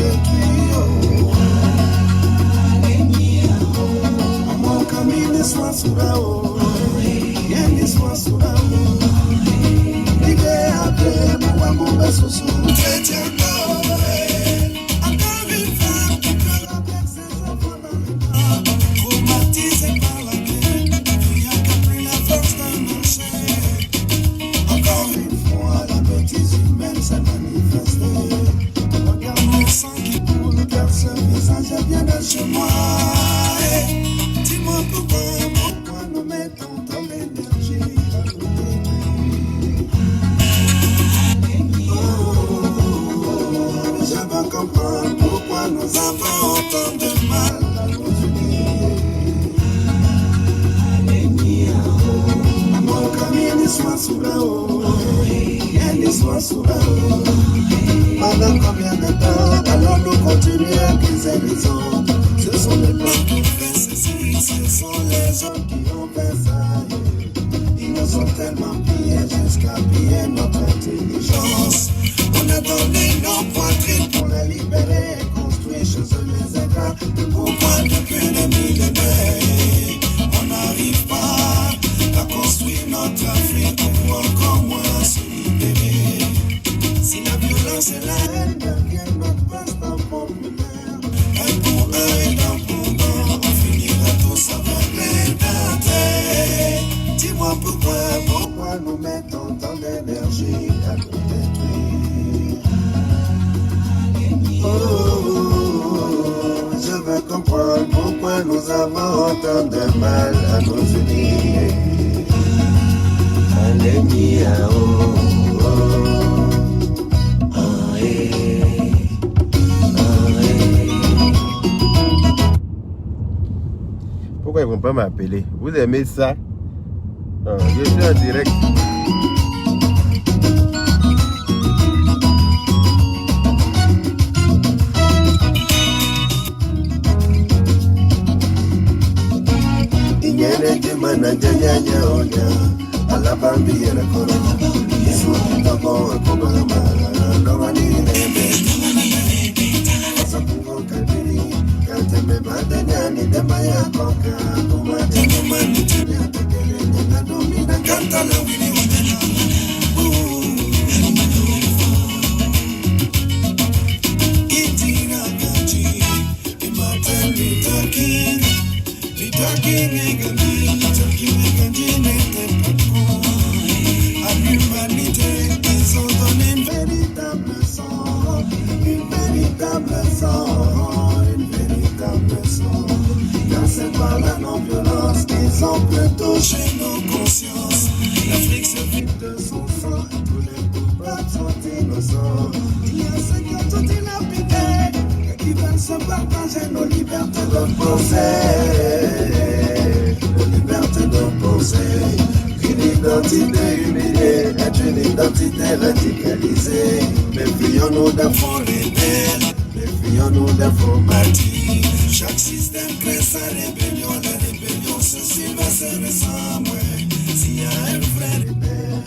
détruit. Mon camino soit sous la haut, rien soit sous la haut. L'idée après, moi mon beso sous chrétien. Encore une femme qui pleure avec ses enfants dans les bras, traumatisée par la guerre, il n'y a qu'à plus la force d'un marché. Encore une fois, la bêtise humaine s'est manifestée. Regarde mon sang qui coule, car ce visage est bien de chez moi. Dis-moi pourquoi nous mettons tant d'énergie à nous détruire. Je veux comprendre pourquoi nous avons autant de mal à nous unir. Mon camino soit sous la haut, rien soit sous la haut. Pendant combien de temps allons-nous continuer à accuser les autres? Ce sont les blancs qui ont fait ceci, ce sont les autres qui ont fait ça. Ils nous ont tellement pillés jusqu'à piller notre intelligence. On a donné nos poitrines pour les libérer et construire chez eux les écrans. Pourquoi depuis des millénaires on n'arrive pas à construire notre Afrique pour encore moins se libérer? Si la violence et la haine deviennent notre passe-temps populaire, un pour un et un pour un, on finira tous avec les teintes. Dis-moi pourquoi nous mettons tant d'énergie à nous détruire. Oh, je veux comprendre pourquoi nous avons autant de mal à nous unir. Alléluia, oh, oh. Pourquoi ils ne vont pas m'appeler? Vous aimez ça? Je suis en direct. Inyere jimana janya onya alabambi yere korona Yesu kitoko kumama nobody nebe Sapungo kadiri kateme badanyani demaya koka kumate kumani tinya tekele nyana domina kanta la wini wadena Itina kaji Imaten litakin Litakin egani Litakin egani netepako À l'humanité ils ont donné une véritable sang Une véritable sang Car c'est par la non-violence qu'ils ont pu toucher nos consciences L'Afrique se vide de son sang et tous les coupables sont innocents Il y a ceux qui ont tout dilapidé et qui veulent se partager nos libertés de penser Nos libertés de penser Une identité humiliée est une identité radicalisée Méfions-nous des faux rebelles Méfions-nous des faux martyrs Chaque système crée sa rébellion La rébellion se suit va se ressemble S'il y a un vrai rebelle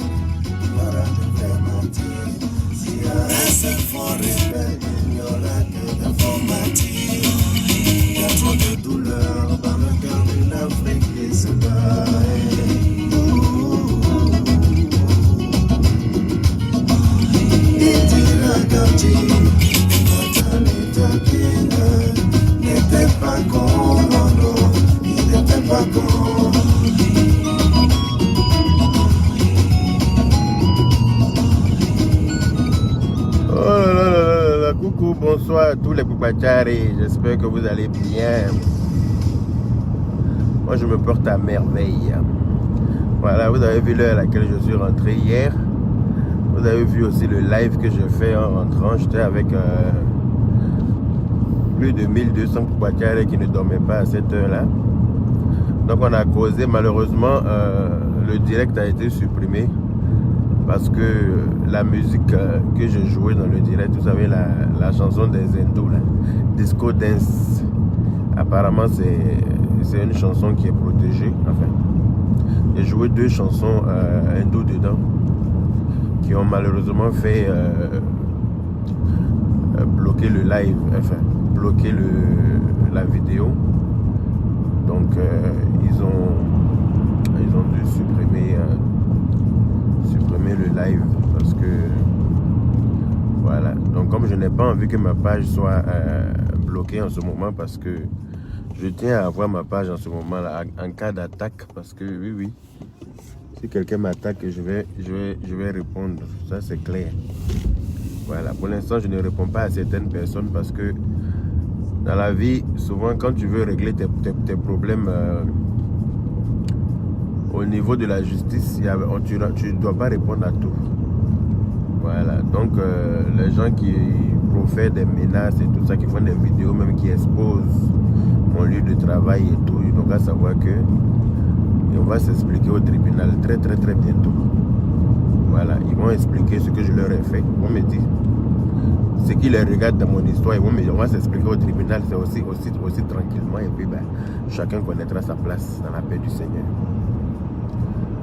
Il y aura de vrais martyrs S'il y a un seul faux rebelle Il n'y aura que de faux martyrs Il y a trop de douleur dans le cœur d'une Afrique qui se bat N'était pas con, non, non, il n'était pas con. Oh là là là là là, coucou, bonsoir à tous les Poupachari, j'espère que vous allez bien. Moi je me porte à merveille. Voilà, vous avez vu l'heure à laquelle je suis rentré hier. Vous avez vu aussi le live que j'ai fait en rentrant. J'étais avec plus de 1200 Poupachari qui ne dormaient pas à cette heure-là. Donc on a causé, malheureusement, le direct a été supprimé. Parce que la musique que j'ai jouée dans le direct, vous savez, la chanson des hindous, là, Disco Dance, apparemment c'est une chanson qui est protégée. Enfin, j'ai joué 2 chansons hindous dedans, qui ont malheureusement fait bloqué le live, enfin bloqué la vidéo. Donc ils ont dû supprimer le live parce que voilà. Donc comme je n'ai pas envie que ma page soit bloquée en ce moment, parce que je tiens à avoir ma page en ce moment là en cas d'attaque, parce que oui, si quelqu'un m'attaque, je vais répondre, ça c'est clair. Voilà, pour l'instant je ne réponds pas à certaines personnes parce que dans la vie, souvent quand tu veux régler tes problèmes au niveau de la justice, tu ne dois pas répondre à tout. Voilà, donc les gens qui profèrent des menaces et tout ça, qui font des vidéos, même qui exposent mon lieu de travail et tout, ils n'ont qu'à savoir que on va s'expliquer au tribunal très bientôt. Voilà, ils vont expliquer ce que je leur ai fait. Ils vont me dire ce qui les regarde dans mon histoire. On va s'expliquer au tribunal, c'est aussi tranquillement. Et puis chacun connaîtra sa place dans la paix du Seigneur.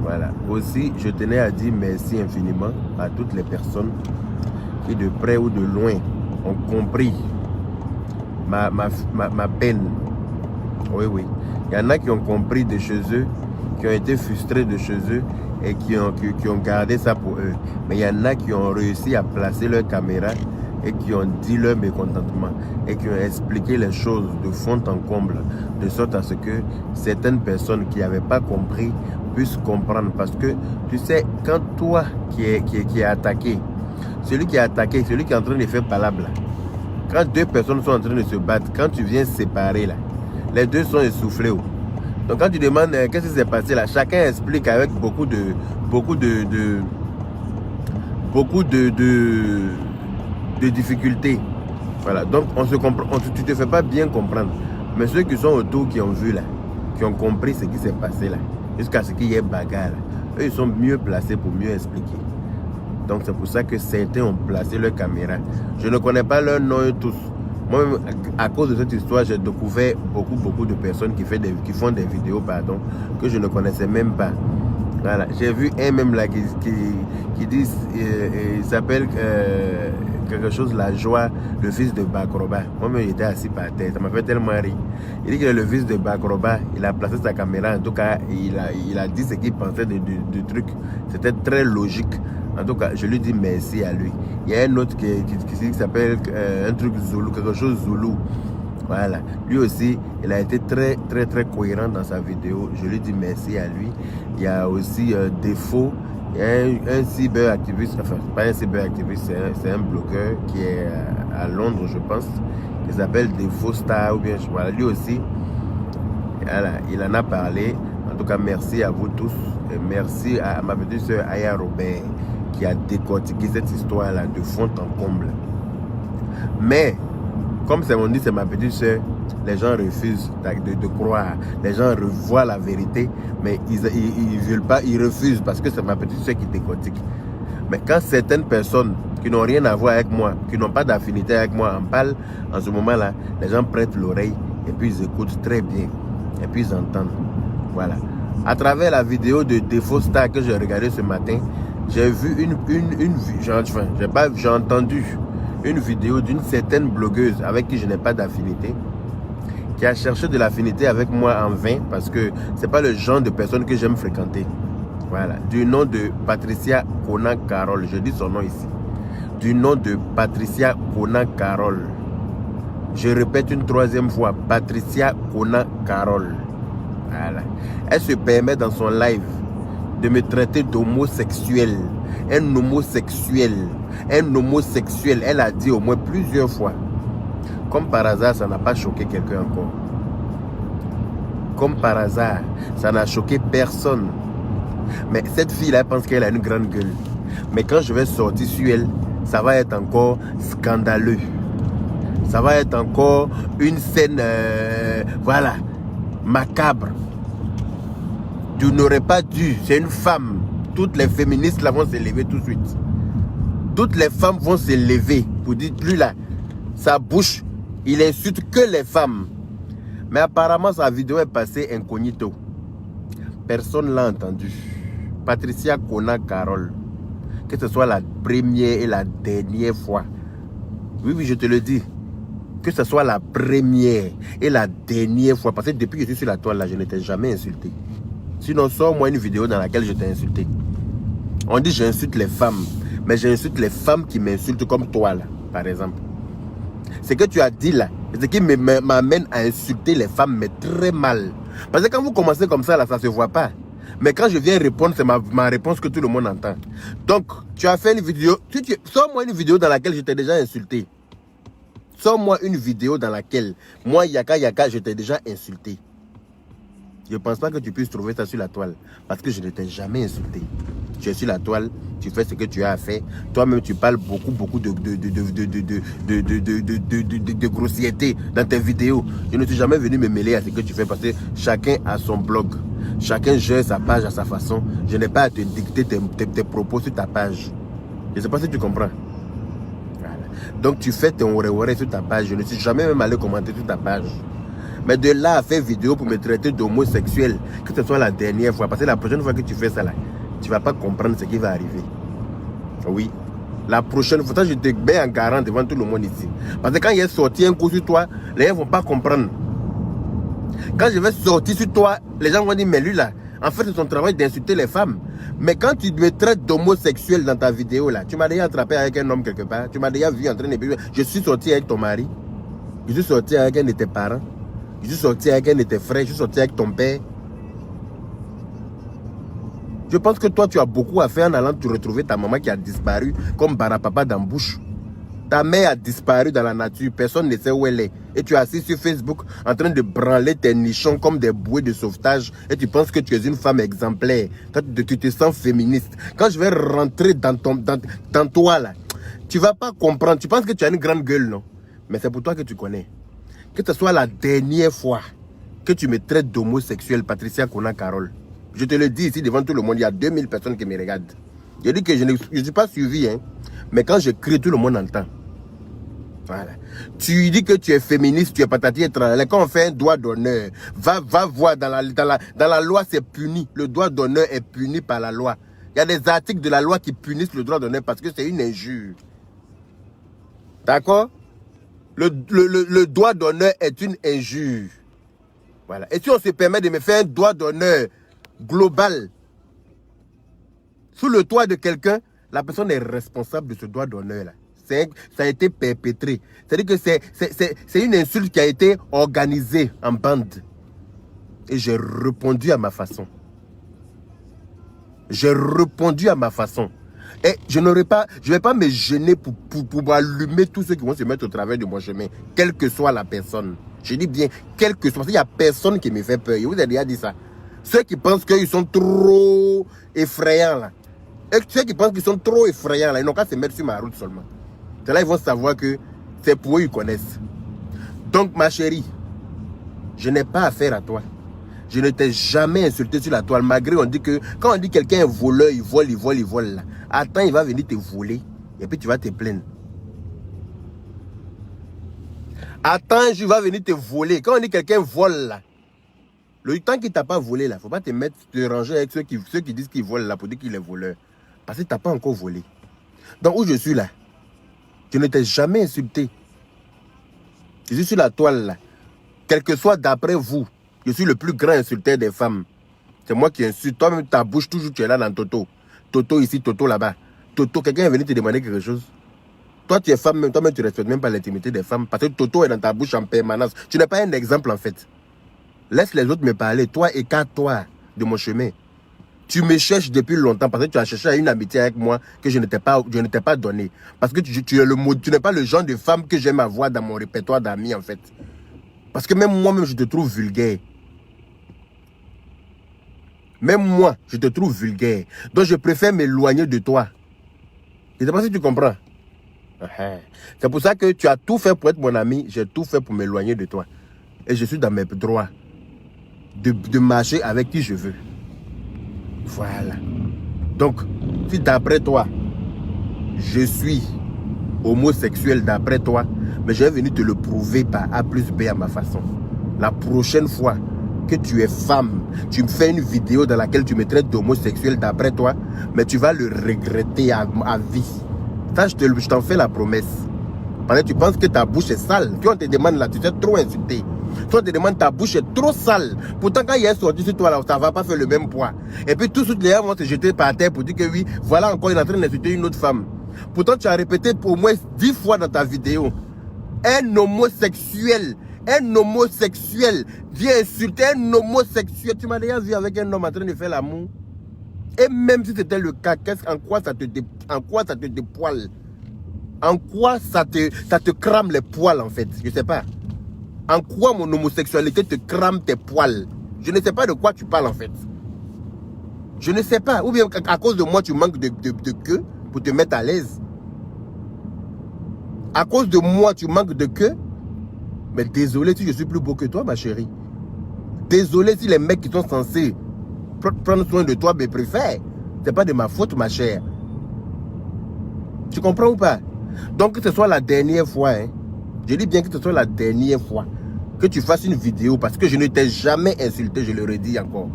Voilà. Aussi, je tenais à dire merci infiniment à toutes les personnes qui de près ou de loin ont compris ma peine. Oui. Il y en a qui ont compris de chez eux, qui ont été frustrés de chez eux et qui ont gardé ça pour eux. Mais il y en a qui ont réussi à placer leur caméra et qui ont dit leur mécontentement et qui ont expliqué les choses de fond en comble, de sorte à ce que certaines personnes qui n'avaient pas compris puissent comprendre. Parce que tu sais, quand toi qui est attaqué, celui qui est attaqué, celui qui est en train de faire palabre, quand deux personnes sont en train de se battre, quand tu viens séparer là, les deux sont essoufflés. Donc quand tu demandes qu'est-ce qui s'est passé là, chacun explique avec beaucoup de difficultés. Voilà, donc on se comprend, tu te fais pas bien comprendre. Mais ceux qui sont autour, qui ont vu là, qui ont compris ce qui s'est passé là, jusqu'à ce qu'il y ait bagarre là, eux ils sont mieux placés pour mieux expliquer. Donc c'est pour ça que certains ont placé leur caméra. Je ne connais pas leur nom tous. Moi-même, à cause de cette histoire, j'ai découvert beaucoup de personnes qui font des vidéos, que je ne connaissais même pas. Voilà, j'ai vu un même là qui dit, il s'appelle quelque chose, La Joie, le fils de Bakroba. Moi-même, il était assis par terre, ça m'a fait tellement rire. Il dit qu'il est le fils de Bakroba, il a placé sa caméra, en tout cas, il a dit ce qu'il pensait du truc. C'était très logique. En tout cas, je lui dis merci à lui. Il y a un autre qui s'appelle un truc Zoulou, quelque chose Zoulou. Voilà. Lui aussi, il a été très cohérent dans sa vidéo. Je lui dis merci à lui. Il y a aussi Défaut. Il y a un cyberactiviste, enfin, pas un cyberactiviste, c'est un blogueur qui est à Londres, je pense, qui s'appelle Défaut Star, ou bien, voilà, lui aussi, voilà, il en a parlé. En tout cas, merci à vous tous. Et merci à ma petite soeur Aya Robert, qui a décortiqué cette histoire-là de fond en comble. Mais, comme on dit, c'est ma petite soeur, les gens refusent de croire. Les gens revoient la vérité, mais ils veulent pas, ils refusent parce que c'est ma petite soeur qui décortique. Mais quand certaines personnes qui n'ont rien à voir avec moi, qui n'ont pas d'affinité avec moi, en parlent, en ce moment-là, les gens prêtent l'oreille et puis ils écoutent très bien. Et puis ils entendent. Voilà. À travers la vidéo de Défaut Star que j'ai regardée ce matin, j'ai vu j'ai entendu une vidéo d'une certaine blogueuse avec qui je n'ai pas d'affinité, qui a cherché de l'affinité avec moi en vain parce que c'est pas le genre de personne que j'aime fréquenter. Voilà, du nom de Patricia Kona Carole, je dis son nom ici. Du nom de Patricia Kona Carole. Je répète une troisième fois, Patricia Kona Carole. Voilà. Elle se permet dans son live de me traiter d'homosexuel. Un homosexuel. Un homosexuel. Elle a dit au moins plusieurs fois. Comme par hasard, ça n'a pas choqué quelqu'un encore. Comme par hasard, ça n'a choqué personne. Mais cette fille-là, elle pense qu'elle a une grande gueule. Mais quand je vais sortir sur elle, ça va être encore scandaleux. Ça va être encore une scène, voilà, macabre. Tu n'aurais pas dû, c'est une femme. Toutes les féministes là vont se lever tout de suite. Toutes les femmes vont se lever pour dire, lui là, sa bouche, il insulte que les femmes. Mais apparemment, sa vidéo est passée incognito. Personne ne l'a entendu. Patricia Kona Carole, que ce soit la première et la dernière fois Oui, oui, je te le dis. Que ce soit la première et la dernière fois. Parce que depuis que je suis sur la toile, là, je ne t'ai jamais insulté. Sinon, sors-moi une vidéo dans laquelle je t'ai insulté. On dit j'insulte les femmes. Mais j'insulte les femmes qui m'insultent comme toi, là, par exemple. Ce que tu as dit là, ce qui m'amène à insulter les femmes, mais très mal. Parce que quand vous commencez comme ça, là, ça ne se voit pas. Mais quand je viens répondre, c'est ma réponse que tout le monde entend. Donc, tu as fait une vidéo. Sors-moi une vidéo dans laquelle je t'ai déjà insulté. Sors-moi une vidéo dans laquelle, moi, Yaka, je t'ai déjà insulté. Je ne pense pas que tu puisses trouver ça sur la toile. Parce que je ne t'ai jamais insulté. Tu es sur la toile, tu fais ce que tu as à faire. Toi-même, tu parles beaucoup de grossièreté dans tes vidéos. Je ne suis jamais venu me mêler à ce que tu fais parce que chacun a son blog. Chacun gère sa page à sa façon. Je n'ai pas à te dicter tes propos sur ta page. Je ne sais pas si tu comprends. Voilà. Donc, tu fais ton oré sur ta page. Je ne suis jamais même allé commenter sur ta page. Mais de là à faire vidéo pour me traiter d'homosexuel, que ce soit la dernière fois, parce que la prochaine fois que tu fais ça là, tu ne vas pas comprendre ce qui va arriver. Oui. La prochaine fois, ça, je te mets en garant devant tout le monde ici. Parce que quand il y a sorti un coup sur toi, les gens ne vont pas comprendre. Quand je vais sortir sur toi, les gens vont dire, mais lui là, en fait, c'est son travail d'insulter les femmes. Mais quand tu me traites d'homosexuel dans ta vidéo là, tu m'as déjà attrapé avec un homme quelque part, tu m'as déjà vu en train de... Je suis sorti avec ton mari, je suis sorti avec un de tes parents, je suis sorti avec un de tes frères, je suis sorti avec ton père. Je pense que toi, tu as beaucoup à faire en allant te retrouver ta maman qui a disparu comme Barapapa dans Bouche. Ta mère a disparu dans la nature, personne ne sait où elle est. Et tu es assis sur Facebook en train de branler tes nichons comme des bouées de sauvetage. Et tu penses que tu es une femme exemplaire. Quand tu te sens féministe. Quand je vais rentrer dans toi là, tu ne vas pas comprendre. Tu penses que tu as une grande gueule, non? Mais c'est pour toi que tu connais. Que ce soit la dernière fois que tu me traites d'homosexuel, Patricia Kona Carole. Je te le dis ici devant tout le monde, il y a 2000 personnes qui me regardent. Je dis que je ne suis pas suivi, hein, mais quand je crie, tout le monde entend. Voilà. Tu dis que tu es féministe, tu es patati et tralala. Quand on fait un droit d'honneur, va voir, dans la loi c'est puni. Le droit d'honneur est puni par la loi. Il y a des articles de la loi qui punissent le droit d'honneur parce que c'est une injure. D'accord? Le droit d'honneur est une injure. Voilà. Et si on se permet de me faire un droit d'honneur global sous le toit de quelqu'un, la personne est responsable de ce droit d'honneur là. Ça a été perpétré. C'est-à-dire que c'est une insulte qui a été organisée en bande. Et j'ai répondu à ma façon. J'ai répondu à ma façon. Et je ne vais pas me gêner pour allumer tous ceux qui vont se mettre au travers de mon chemin, quelle que soit la personne. Je dis bien, quelle que soit. Parce qu'il n'y a personne qui me fait peur. Je vous ai déjà dit ça. Ceux qui pensent qu'ils sont trop effrayants là. Et ceux qui pensent qu'ils sont trop effrayants là, ils n'ont qu'à se mettre sur ma route seulement. C'est là ils vont savoir que c'est pour eux ils connaissent. Donc ma chérie, je n'ai pas affaire à toi. Je ne t'ai jamais insulté sur la toile. Malgré on dit que quand on dit quelqu'un est voleur, il vole là. Attends, il va venir te voler et puis tu vas te plaindre. Attends, je vais venir te voler. Quand on dit quelqu'un vole là, le temps qu'il t'a pas volé là, faut pas te ranger avec ceux qui disent qu'ils volent là pour dire qu'il est voleur. Parce que tu n'as pas encore volé. Donc où je suis là, je ne t'ai jamais insulté. Je suis sur la toile là. Quel que soit d'après vous, je suis le plus grand insulteur des femmes. C'est moi qui insulte. Toi-même, ta bouche, toujours tu es là dans Toto. Toto ici, Toto là-bas. Toto, quelqu'un est venu te demander quelque chose. Toi, tu es femme, toi-même, tu ne respectes même pas l'intimité des femmes. Parce que Toto est dans ta bouche en permanence. Tu n'es pas un exemple en fait. Laisse les autres me parler. Toi, écarte-toi de mon chemin. Tu me cherches depuis longtemps parce que tu as cherché une amitié avec moi que je ne t'ai pas donnée. Parce que tu n'es pas le genre de femme que j'aime avoir dans mon répertoire d'amis en fait. Parce que même moi-même, je te trouve vulgaire. Même moi, je te trouve vulgaire. Donc, je préfère m'éloigner de toi. Je ne sais pas si tu comprends. C'est pour ça que tu as tout fait pour être mon ami. J'ai tout fait pour m'éloigner de toi. Et je suis dans mes droits de marcher avec qui je veux. Voilà. Donc, si d'après toi, je suis homosexuel d'après toi, mais je vais venir te le prouver par A plus B à ma façon. La prochaine fois que tu es femme, tu me fais une vidéo dans laquelle tu me traites d'homosexuel d'après toi, mais tu vas le regretter à vie. Ça, je t'en fais la promesse. Parce que tu penses que ta bouche est sale. Puis on te demande là, tu t'es trop insulté. Toi, on te demande ta bouche est trop sale. Pourtant, quand il est sorti sur toi, là, ça ne va pas faire le même poids. Et puis, tout de suite, les gens vont se jeter par terre pour dire que oui, voilà encore, il est en train d'insulter une autre femme. Pourtant, tu as répété au moins 10 fois dans ta vidéo. Un homosexuel vient insulter un homosexuel. Tu m'as déjà vu avec un homme en train de faire l'amour. Et même si c'était le cas, en quoi ça te dépoile? En quoi ça te crame les poils en fait? Je ne sais pas. En quoi mon homosexualité te crame tes poils? Je ne sais pas de quoi tu parles en fait. Je ne sais pas. Ou bien à cause de moi tu manques de queue pour te mettre à l'aise. À cause de moi tu manques de queue. Mais désolé si je suis plus beau que toi ma chérie. Désolé si les mecs qui sont censés prendre soin de toi me préfèrent. C'est pas de ma faute ma chère. Tu comprends ou pas? Donc que ce soit la dernière fois, hein, je dis bien que ce soit la dernière fois que tu fasses une vidéo parce que je ne t'ai jamais insulté, je le redis encore.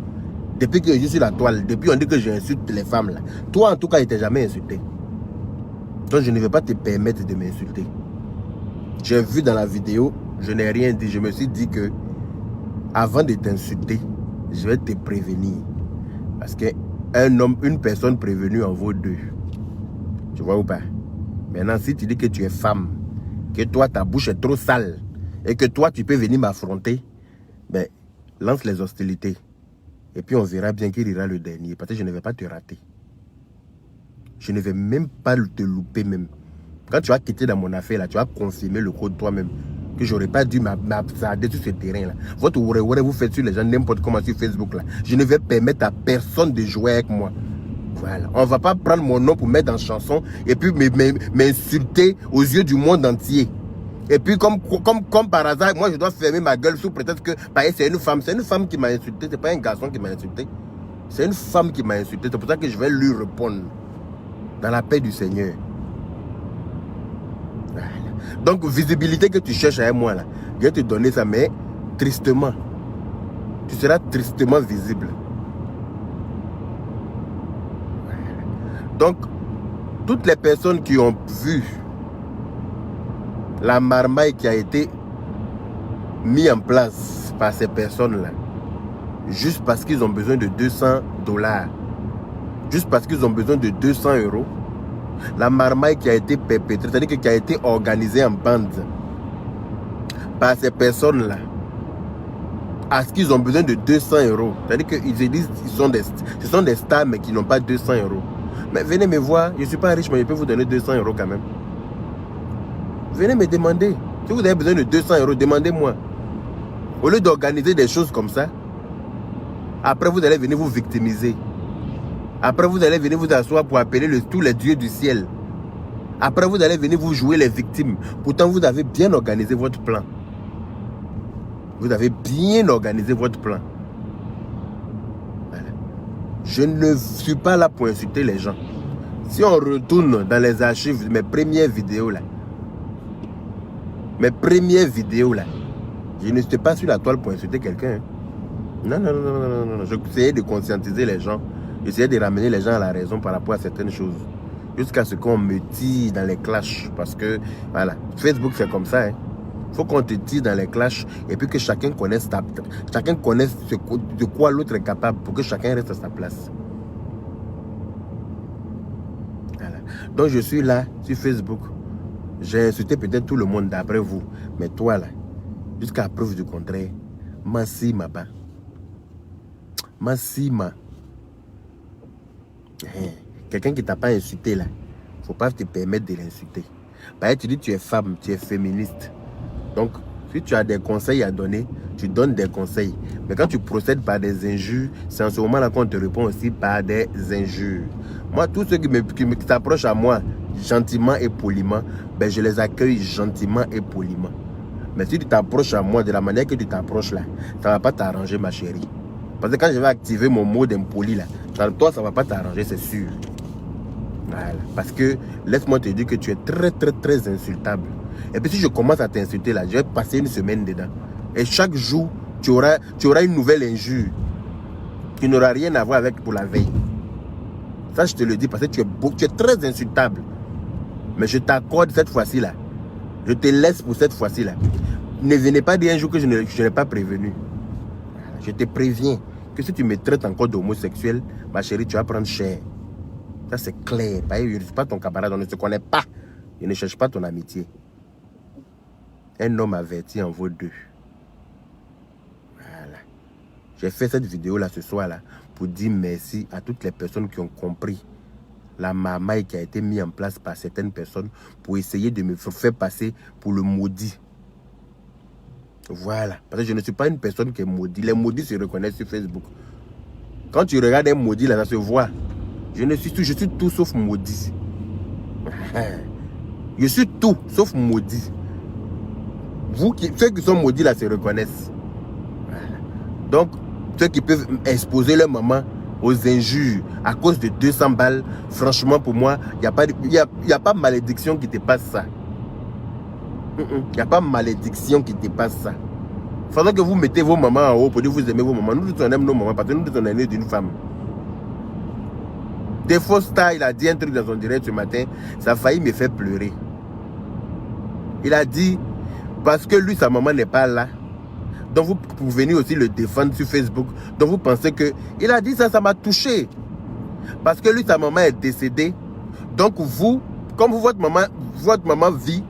Depuis que je suis sur la toile, depuis on dit que j'insulte les femmes là. Toi en tout cas, je ne t'ai jamais insulté. Donc je ne vais pas te permettre de m'insulter. J'ai vu dans la vidéo, je n'ai rien dit. Je me suis dit que avant de t'insulter, je vais te prévenir. Parce qu'un homme, une personne prévenue en vaut deux. Tu vois ou pas? Maintenant, si tu dis que tu es femme, que toi, ta bouche est trop sale, et que toi, tu peux venir m'affronter, ben, lance les hostilités. Et puis, on verra bien qui ira le dernier. Parce que je ne vais pas te rater. Je ne vais même pas te louper même. Quand tu vas quitter dans mon affaire, là, tu vas confirmer le code toi-même. Que je n'aurais pas dû m'absarder sur ce terrain-là. Votre ouре vous faites sur les gens n'importe comment sur Facebook, là. Je ne vais permettre à personne de jouer avec moi. Voilà. On ne va pas prendre mon nom pour mettre en chanson et puis m'insulter aux yeux du monde entier. Et puis comme par hasard, moi je dois fermer ma gueule sous prétexte que c'est une femme. C'est une femme qui m'a insulté, c'est pas un garçon qui m'a insulté. C'est une femme qui m'a insulté. C'est pour ça que je vais lui répondre. Dans la paix du Seigneur. Voilà. Donc visibilité que tu cherches avec moi là, je vais te donner ça, mais tristement. Tu seras tristement visible. Donc, toutes les personnes qui ont vu la marmaille qui a été mise en place par ces personnes-là, juste parce qu'ils ont besoin de 200 $, juste parce qu'ils ont besoin de 200 €, la marmaille qui a été perpétrée, c'est-à-dire qui a été organisée en bande par ces personnes-là, parce qu'ils ont besoin de 200 €, c'est-à-dire qu'ils disent ce sont des stars mais qui n'ont pas 200 €. Mais venez me voir, je ne suis pas riche, mais je peux vous donner 200 € quand même. Venez me demander. Si vous avez besoin de 200 €, demandez-moi. Au lieu d'organiser des choses comme ça, après vous allez venir vous victimiser. Après vous allez venir vous asseoir pour appeler tous les dieux du ciel. Après vous allez venir vous jouer les victimes. Pourtant vous avez bien organisé votre plan. Vous avez bien organisé votre plan. Je ne suis pas là pour insulter les gens. Si on retourne dans les archives, mes premières vidéos là, je ne suis pas sur la toile pour insulter quelqu'un. Non. J'essayais de conscientiser les gens. J'essayais de ramener les gens à la raison par rapport à certaines choses. Jusqu'à ce qu'on me tire dans les clashs. Parce que, voilà, Facebook c'est comme ça. Il faut qu'on te tire dans les clashs et puis que chacun connaisse de quoi l'autre est capable pour que chacun reste à sa place. Voilà. Donc je suis là sur Facebook. J'ai insulté peut-être tout le monde d'après vous. Mais toi là, jusqu'à preuve du contraire, Massima ba. Massima. Quelqu'un qui t'a pas insulté là, faut pas te permettre de l'insulter. Bah, tu dis tu es femme, tu es féministe. Donc, si tu as des conseils à donner, tu donnes des conseils. Mais quand tu procèdes par des injures, c'est en ce moment-là qu'on te répond aussi par des injures. Moi, tous ceux qui s'approchent à moi gentiment et poliment, ben, je les accueille gentiment et poliment. Mais si tu t'approches à moi de la manière que tu t'approches là, ça ne va pas t'arranger ma chérie. Parce que quand je vais activer mon mode impoli là, toi ça ne va pas t'arranger, c'est sûr. Voilà. Parce que, laisse-moi te dire que tu es très insultable. Et puis si je commence à t'insulter là, je vais passer une semaine dedans. Et chaque jour, tu auras une nouvelle injure qui n'aura rien à voir avec pour la veille. Ça, je te le dis parce que tu es très insultable. Mais je t'accorde cette fois-ci là Je te laisse pour cette fois-ci là. Ne venez pas dire un jour que je n'ai pas prévenu. Je te préviens que si tu me traites encore d'homosexuel, ma chérie, tu vas prendre cher. Ça c'est clair. Je ne suis pas ton camarade, on ne se connaît pas. Je ne cherche pas ton amitié. Un homme averti en vaut deux. Voilà. J'ai fait cette vidéo là ce soir là pour dire merci à toutes les personnes qui ont compris la marmaille qui a été mise en place par certaines personnes pour essayer de me faire passer pour le maudit. Voilà. Parce que je ne suis pas une personne qui est maudite. Les maudits se reconnaissent sur Facebook. Quand tu regardes un maudit là, ça se voit. Je suis tout sauf maudit. Je suis tout sauf maudit. Ceux qui sont maudits là se reconnaissent. Voilà. Donc, ceux qui peuvent exposer leur maman aux injures à cause de 200 balles, franchement pour moi, il n'y a pas malédiction qui te passe ça. Il n'y a pas malédiction qui te passe ça. Il faudrait que vous mettez vos mamans en haut pour dire que vous aimez vos mamans. Nous, on aime nos mamans parce que nous, on est nés d'une femme. Des fausses stars, il a dit un truc dans son direct ce matin, ça a failli me faire pleurer. Il a dit, parce que lui, sa maman n'est pas là, donc vous venez aussi le défendre sur Facebook, donc vous pensez que... Il a dit ça, ça m'a touché. Parce que lui, sa maman est décédée, donc vous, comme votre maman vit,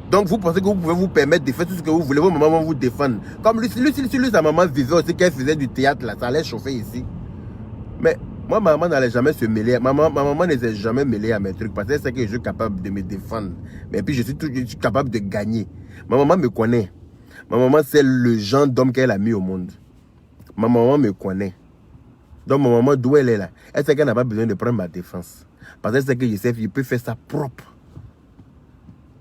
donc vous pensez que vous pouvez vous permettre de faire tout ce que vous voulez, vos mamans vont vous défendre. Comme lui, sa maman vivait aussi, qu'elle faisait du théâtre, là, ça allait chauffer ici. Mais moi, ma maman n'allait jamais se mêler. Ma maman ne s'est jamais mêlée à mes trucs parce qu'elle sait que je suis capable de me défendre. Mais puis je suis capable de gagner. Ma maman me connaît. Ma maman, c'est le genre d'homme qu'elle a mis au monde. Ma maman me connaît. Donc ma maman, d'où elle est là, elle sait qu'elle n'a pas besoin de prendre ma défense. Parce qu'elle sait que je peux faire ça propre.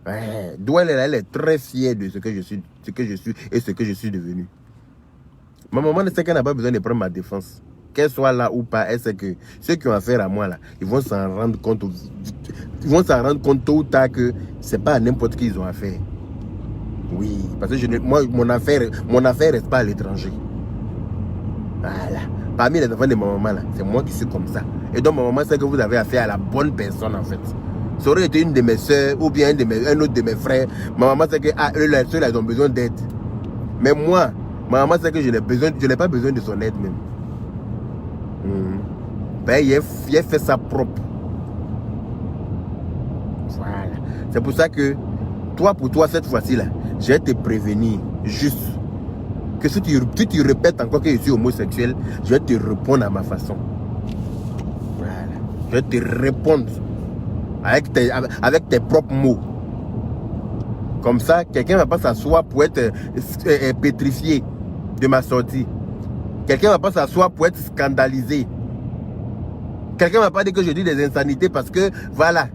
Ouais. D'où elle est là, elle est très fière de ce que je suis et ce que je suis devenu. Ma maman sait qu'elle n'a pas besoin de prendre ma défense. Qu'elle soit là ou pas, elle sait que ceux qui ont affaire à moi là, ils vont s'en rendre compte. Ils vont s'en rendre compte tôt ou tard que c'est pas à n'importe qui ils ont affaire. Oui, parce que moi, mon affaire reste pas à l'étranger. Voilà. Parmi les enfants de ma maman là, c'est moi qui suis comme ça. Et donc ma maman sait que vous avez affaire à la bonne personne en fait. Ça aurait été une de mes soeurs ou bien un autre de mes frères. Ma maman sait que eux là, ils ont besoin d'aide. Mais moi, ma maman sait que je n'ai pas besoin de son aide même. Ben, il a fait ça propre. Voilà. C'est pour ça que, pour toi, cette fois-ci là, je vais te prévenir, juste, que si tu répètes encore que je suis homosexuel, je vais te répondre à ma façon. Voilà. Je vais te répondre avec tes propres mots. Comme ça, quelqu'un ne va pas s'asseoir pour être pétrifié de ma sortie. Quelqu'un ne va pas s'asseoir pour être scandalisé. Quelqu'un ne va pas dire que je dis des insanités parce que, voilà.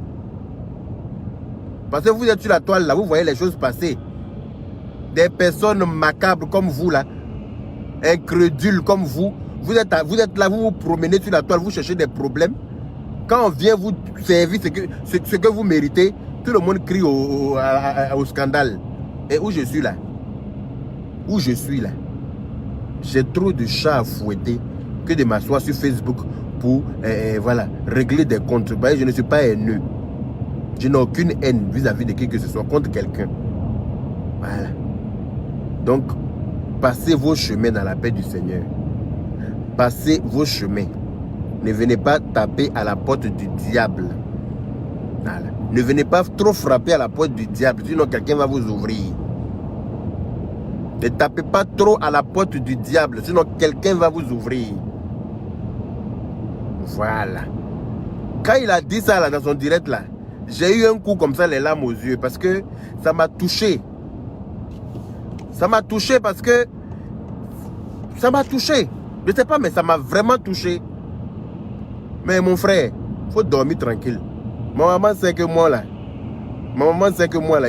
Parce que vous êtes sur la toile là, vous voyez les choses passer. Des personnes macabres comme vous là, incrédules comme vous, vous êtes là, vous vous promenez sur la toile, vous cherchez des problèmes. Quand on vient vous servir ce que vous méritez, tout le monde crie au scandale. Et où je suis là? Où je suis là? J'ai trop de chats à fouetter que de m'asseoir sur Facebook pour voilà, régler des comptes. Je ne suis pas haineux. Je n'ai aucune haine vis-à-vis de qui que ce soit contre quelqu'un. Voilà. Donc, passez vos chemins dans la paix du Seigneur. Passez vos chemins. Ne venez pas taper à la porte du diable. Voilà. Ne venez pas trop frapper à la porte du diable, sinon quelqu'un va vous ouvrir. Ne tapez pas trop à la porte du diable, sinon quelqu'un va vous ouvrir. Voilà. Quand il a dit ça là, dans son direct là, j'ai eu un coup comme ça, les larmes aux yeux, parce que ça m'a touché. Ça m'a touché parce que... Ça m'a touché. Je ne sais pas, mais ça m'a vraiment touché. Mais mon frère, il faut dormir tranquille. Ma maman sait que moi là,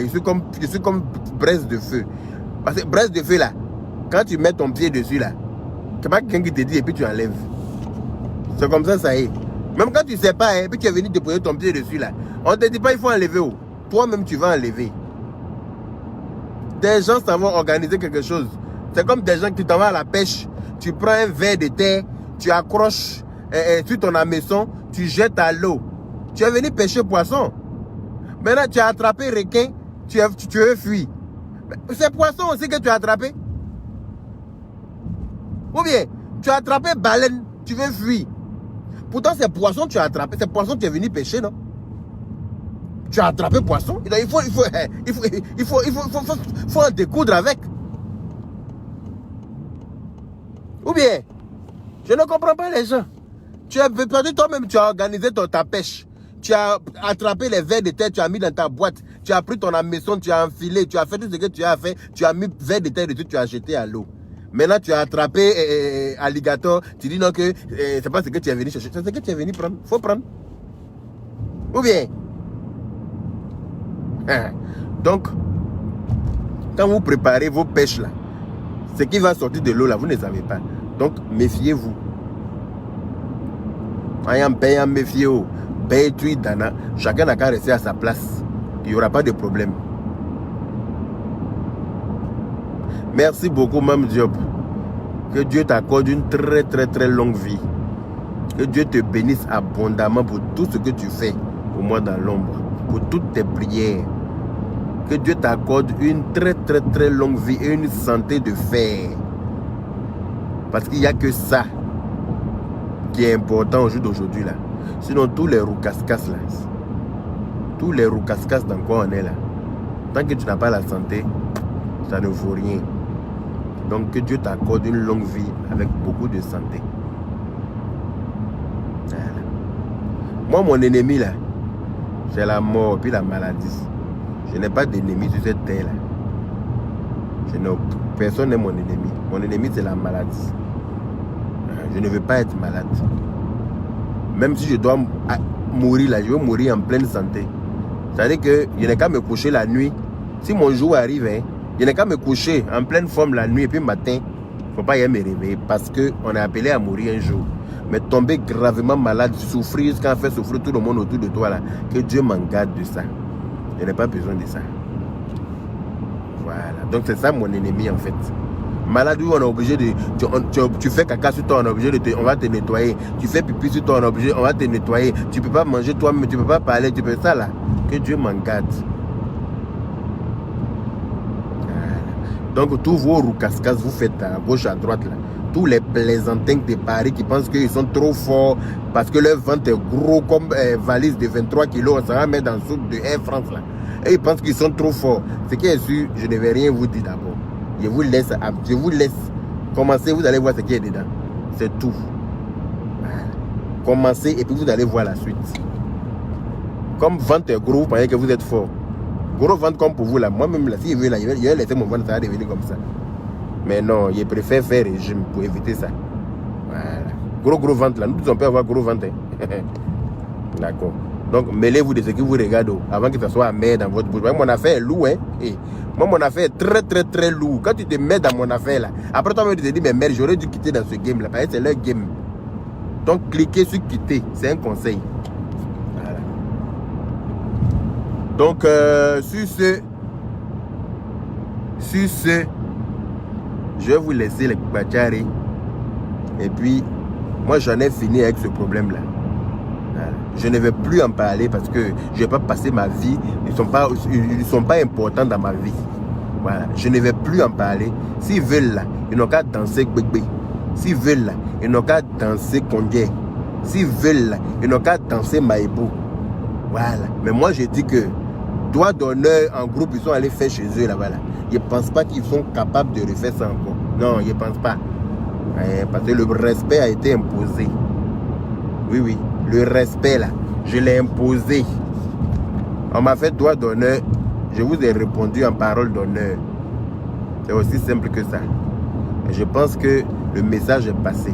je suis comme braise de feu. Parce que braise de feu là, quand tu mets ton pied dessus là, c'est pas quelqu'un qui te dit et puis tu enlèves. C'est comme ça, ça est. Même quand tu ne sais pas, et puis tu es venu te poser ton pied dessus là, on ne te dit pas il faut enlever. Oh. Toi-même tu vas enlever. Des gens s'en vont organiser quelque chose. C'est comme des gens qui t'en vont à la pêche. Tu prends un verre de terre, tu accroches sur ton hameçon, tu jettes à l'eau. Tu es venu pêcher poisson. Maintenant tu as attrapé requin, tu veux fuir. C'est poisson aussi que tu as attrapé. Ou bien, tu as attrapé baleine, tu veux fuir. Pourtant, c'est poisson que tu as attrapé. C'est poisson que tu es venu pêcher, non? Tu as attrapé poisson. Il faut en découdre avec. Ou bien, je ne comprends pas les gens. Tu as perdu toi-même, tu as organisé ta pêche. Tu as attrapé les vers de terre, tu as mis dans ta boîte. Tu as pris ton hameçon, tu as enfilé, tu as fait tout ce que tu as fait. Tu as mis vers de terre dessus, tu as jeté à l'eau. Maintenant, tu as attrapé alligator. Tu dis non que c'est pas ce que tu es venu chercher. C'est ce que tu es venu prendre. Faut prendre. Ou bien. Donc, quand vous préparez vos pêches là, ce qui va sortir de l'eau là, vous ne savez pas. Donc, méfiez-vous. Ayant méfiez-vous. Chacun n'a qu'à rester à sa place. Il n'y aura pas de problème. Merci beaucoup, Mme Diop. Que Dieu t'accorde une très longue vie. Que Dieu te bénisse abondamment pour tout ce que tu fais pour moi dans l'ombre. Pour toutes tes prières. Que Dieu t'accorde une très longue vie et une santé de fer. Parce qu'il n'y a que ça qui est important au jour d'aujourd'hui là. Sinon tous les roucascas là, tous les roucascas dans quoi on est là, tant que tu n'as pas la santé, ça ne vaut rien. Donc que Dieu t'accorde une longue vie avec beaucoup de santé. Voilà. Moi mon ennemi là, c'est la mort puis la maladie. Je n'ai pas d'ennemi sur cette terre là. Personne n'est mon ennemi. Mon ennemi c'est la maladie. Je ne veux pas être malade. Même si je dois mourir là, je veux mourir en pleine santé. C'est-à-dire que je n'ai qu'à me coucher la nuit. Si mon jour arrive, je n'ai qu'à me coucher en pleine forme la nuit et puis le matin, il ne faut pas y me réveiller parce qu'on est appelé à mourir un jour. Mais tomber gravement malade, souffrir jusqu'à faire souffrir tout le monde autour de toi là, que Dieu m'en garde de ça. Je n'ai pas besoin de ça. Voilà. Donc c'est ça mon ennemi en fait. Malade où on est obligé de... Tu fais caca sur toi, on est obligé de on va te nettoyer. Tu fais pipi sur toi, on va te nettoyer. Tu ne peux pas manger toi-même, tu ne peux pas parler, tu peux ça là. Que Dieu m'en garde. Voilà. Donc tous vos roucascas, vous faites à gauche, à droite là. Tous les plaisantins de Paris qui pensent qu'ils sont trop forts parce que leur ventre est gros comme valise de 23 kilos, on s'en va mettre dans le soupe de Air France là. Et ils pensent qu'ils sont trop forts. Ce qui est sûr, je ne vais rien vous dire d'abord. Je vous laisse commencer, vous allez voir ce qui est dedans. C'est tout. Voilà. Commencez et puis vous allez voir la suite. Comme ventre est gros, vous pensez que vous êtes fort. Gros ventre comme pour vous là. Moi-même là, si je veux là, je vais laisser mon ventre, ça va devenir comme ça. Mais non, je préfère faire régime pour éviter ça. Voilà. Gros ventre là. Nous tous on peut avoir gros ventre. D'accord. Donc mêlez-vous de ce qui vous regarde avant que ça soit amer dans votre bouche. Mon affaire est lourd, hein. Et moi, mon affaire est très lourd. Quand tu te mets dans mon affaire là, après toi, tu te dis, mais merde, j'aurais dû quitter dans ce game là. Parce que c'est leur game. Donc, cliquez sur quitter. C'est un conseil. Voilà. Donc, sur ce, je vais vous laisser les bachari. Et puis, moi, j'en ai fini avec ce problème là. Voilà. Je ne vais plus en parler parce que je ne vais pas passer ma vie. Ils ne sont pas importants dans ma vie. Voilà. Je ne vais plus en parler. S'ils veulent là, ils n'ont qu'à danser bébé. S'ils veulent là, ils n'ont qu'à danser Kondé. S'ils veulent là, ils n'ont qu'à danser Maïbou. Voilà. Mais moi, je dis que doigt d'honneur en groupe, ils sont allés faire chez eux là-bas. Là. Je ne pense pas qu'ils sont capables de refaire ça encore. Non, je ne pense pas. Parce que le respect a été imposé. Oui. Le respect là, je l'ai imposé. On m'a fait doigt d'honneur. Je vous ai répondu en parole d'honneur. C'est aussi simple que ça. Et je pense que le message est passé.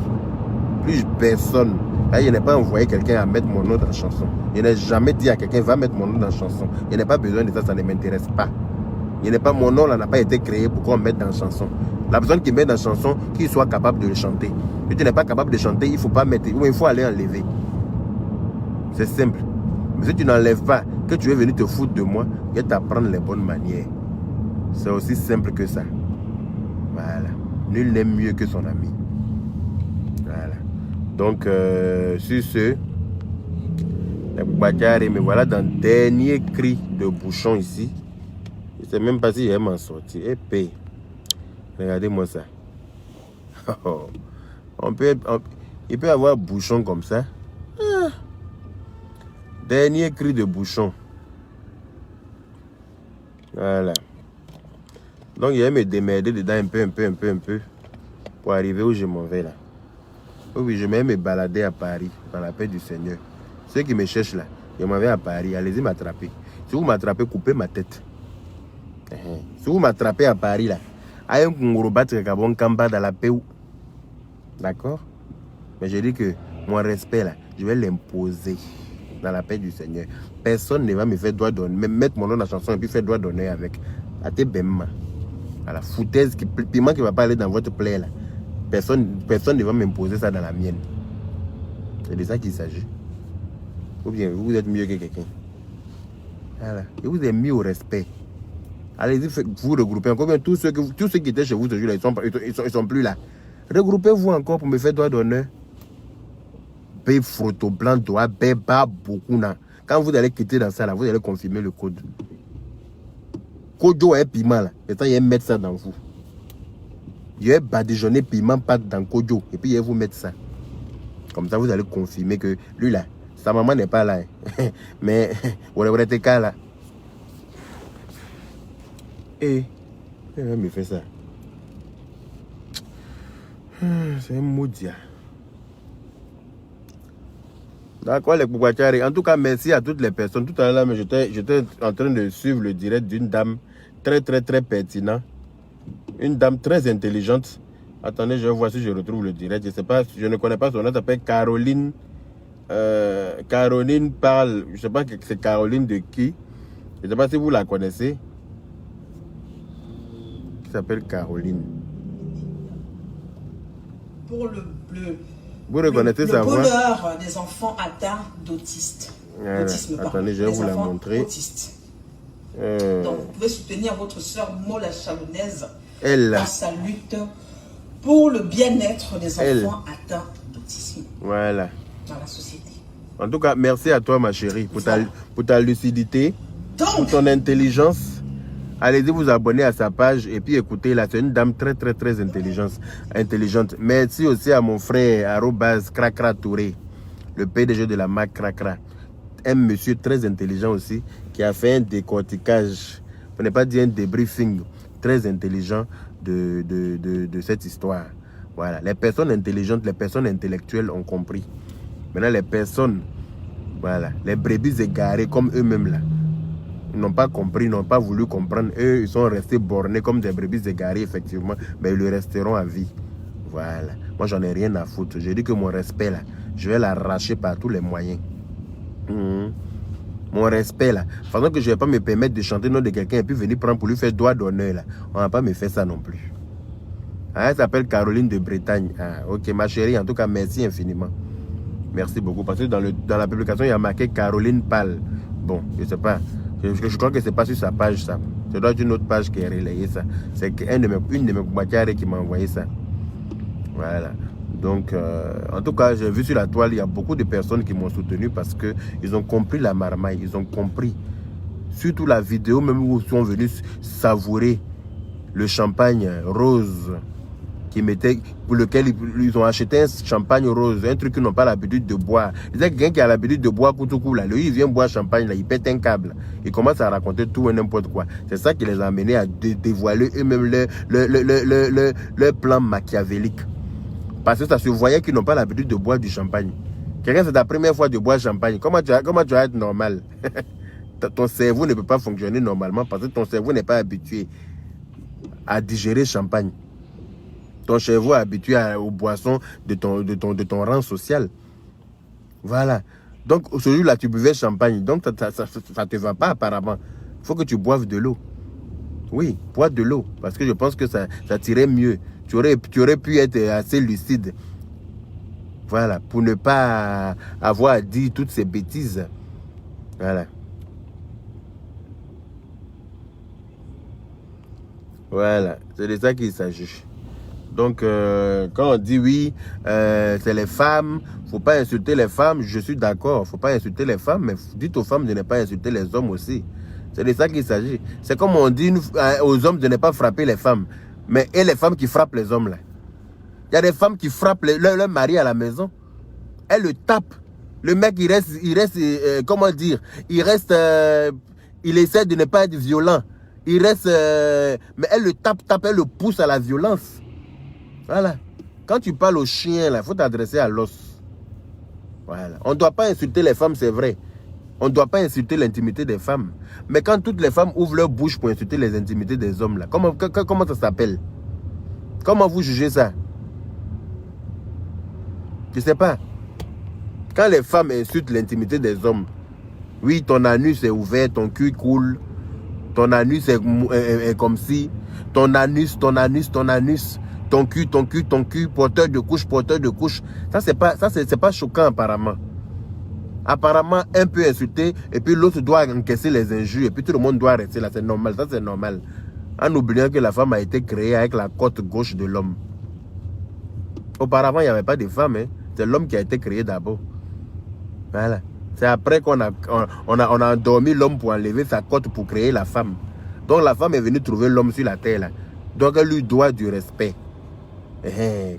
Plus personne. Là, je n'ai pas envoyé quelqu'un à mettre mon nom dans la chanson. Je n'ai jamais dit à quelqu'un va mettre mon nom dans la chanson. Je n'ai pas besoin de ça, ça ne m'intéresse pas. Mon nom là n'a pas été créé pour qu'on mette dans la chanson. La personne qui met dans la chanson, qu'il soit capable de le chanter. Si tu n'es pas capable de chanter, il ne faut pas mettre, ou il faut aller enlever. C'est simple. Mais si tu n'enlèves pas, que tu es venu te foutre de moi, je vais t'apprendre les bonnes manières. C'est aussi simple que ça. Voilà. Nul n'est mieux que son ami. Voilà. Donc, sur ce, mais voilà dans le dernier cri de bouchon ici. Je ne sais même pas si elle m'en sortir. Et paye. Regardez-moi ça. Il peut avoir bouchon comme ça. Dernier cri de bouchon. Voilà. Donc, il va me démerder dedans un peu. Pour arriver où je m'en vais là. Oui, je vais me balader à Paris, dans la paix du Seigneur. Ceux qui me cherchent là, je m'en vais à Paris. Allez-y m'attraper. Si vous m'attrapez, coupez ma tête. Si vous m'attrapez à Paris là, aïe un Kunguru battre Kabon Kamba dans la paix. D'accord? Mais je dis que mon respect là, je vais l'imposer dans la paix du Seigneur. Personne ne va me faire droit d'honneur, même mettre mon nom dans la chanson et puis faire droit d'honneur avec. À tes bemma. À la foutaise, piment qui ne va pas aller dans votre plaie là. Personne ne va m'imposer ça dans la mienne. C'est de ça qu'il s'agit. Ou bien vous êtes mieux que quelqu'un. Voilà. Et vous êtes mis au respect. Allez-y, vous regroupez encore bien tous ceux qui étaient chez vous ce jour-là, ils sont plus là. Regroupez-vous encore pour me faire droit d'honneur. Bé photo blanc doigt, bé bas beaucoup là. Quand vous allez quitter dans ça là, vous allez confirmer le code. Kojo est piment là. Et ça, il va mettre ça dans vous. Il va badigeonner piment pas dans Kojo. Et puis il va vous mettre ça. Comme ça, vous allez confirmer que lui là, sa maman n'est pas là. Mais, vous avez cas là. Et, il va me faire ça. C'est un maudit. D'accord, les Boubachari. En tout cas, merci à toutes les personnes. Tout à l'heure, j'étais en train de suivre le direct d'une dame très pertinente. Une dame très intelligente. Attendez, je vais voir si je retrouve le direct. Je sais pas, je ne connais pas son nom. Elle s'appelle Caroline. Caroline parle. Je ne sais pas que c'est Caroline de qui. Je ne sais pas si vous la connaissez. Qui s'appelle Caroline. Pour vous reconnaissez sa voix? Le bonheur des enfants atteints d'autisme. Voilà. Attendez, je vais vous la montrer. Donc, vous pouvez soutenir votre soeur Mola Chalonnaise dans sa lutte pour le bien-être des enfants atteints d'autisme. Voilà. Dans la société. En tout cas, merci à toi, ma chérie, pour ta lucidité, pour ton intelligence. Allez-y vous abonner à sa page et puis écoutez, là, c'est une dame très intelligente. Merci aussi à mon frère, @Krakra Touré, le PDG de la marque Krakra. Un monsieur très intelligent aussi, qui a fait un décortiquage, pour ne pas dire un débriefing, très intelligent de cette histoire. Voilà, les personnes intelligentes, les personnes intellectuelles ont compris. Maintenant, les personnes, voilà, les brebis égarées comme eux-mêmes là, ils n'ont pas compris, ils n'ont pas voulu comprendre. Eux, ils sont restés bornés comme des brebis égarées, effectivement. Mais ils le resteront à vie. Voilà. Moi, j'en ai rien à foutre. Je dis que mon respect, là, je vais l'arracher par tous les moyens. Mon respect, là. Pendant que je ne vais pas me permettre de chanter le nom de quelqu'un et puis venir prendre pour lui faire droit d'honneur, là. On ne va pas me faire ça non plus. Ah, elle s'appelle Caroline de Bretagne. Ah, ok, ma chérie, en tout cas, merci infiniment. Merci beaucoup. Parce que dans la publication, il y a marqué Caroline Pal. Bon, je ne sais pas. Je crois que c'est pas sur sa page ça. Ça doit être une autre page qui a relayé ça. C'est une de mes boîtières qui m'a envoyé ça. Voilà. Donc, en tout cas, j'ai vu sur la toile, il y a beaucoup de personnes qui m'ont soutenu parce qu'ils ont compris la marmaille. Ils ont compris. Surtout la vidéo, même où ils sont venus savourer le champagne rose pour lequel ils ont acheté un champagne rose, un truc qu'ils n'ont pas l'habitude de boire. Il y a quelqu'un qui a l'habitude de boire Koutoukou là, lui il vient boire champagne là, il pète un câble, il commence à raconter tout et n'importe quoi. C'est ça qui les a amenés à dévoiler eux-mêmes leur plan machiavélique. Parce que ça se voyait qu'ils n'ont pas l'habitude de boire du champagne. Quelqu'un, c'est ta première fois de boire champagne, comment tu vas être normal? Ton cerveau ne peut pas fonctionner normalement parce que ton cerveau n'est pas habitué à digérer champagne. Ton cerveau est habitué aux boissons de ton rang social. Voilà. Donc, ce jour-là, tu buvais champagne. Donc, ça ne te va pas apparemment. Il faut que tu boives de l'eau. Oui, bois de l'eau. Parce que je pense que ça t'irait mieux. Tu aurais pu être assez lucide. Voilà. Pour ne pas avoir à dire toutes ces bêtises. Voilà. Voilà. C'est de ça qu'il s'agit. Donc, quand on dit oui, c'est les femmes, il ne faut pas insulter les femmes, je suis d'accord, il ne faut pas insulter les femmes, mais dites aux femmes de ne pas insulter les hommes aussi. C'est de ça qu'il s'agit. C'est comme on dit aux hommes de ne pas frapper les femmes. Mais et les femmes qui frappent les hommes là. Il y a des femmes qui frappent leur mari à la maison. Elles le tapent. Le mec, il reste comment dire, il essaie de ne pas être violent. Il reste, mais elle le tape, elle le pousse à la violence. Voilà. Quand tu parles au chien, il faut t'adresser à l'os. Voilà. On ne doit pas insulter les femmes, c'est vrai. On ne doit pas insulter l'intimité des femmes. Mais quand toutes les femmes ouvrent leur bouche pour insulter les intimités des hommes, là, comment ça s'appelle? Comment vous jugez ça? Je ne sais pas. Quand les femmes insultent l'intimité des hommes, oui, ton anus est ouvert, ton cul coule, ton anus est comme si, ton anus, ton cul, porteur de couche. Ça, c'est pas choquant apparemment. Apparemment, un peut insulter et puis l'autre doit encaisser les injures et puis tout le monde doit rester là. C'est normal, ça c'est normal. En oubliant que la femme a été créée avec la côte gauche de l'homme. Auparavant, il n'y avait pas de femme, hein. C'est l'homme qui a été créé d'abord. Voilà. C'est après qu'on a endormi l'homme pour enlever sa côte pour créer la femme. Donc la femme est venue trouver l'homme sur la terre là. Donc elle lui doit du respect.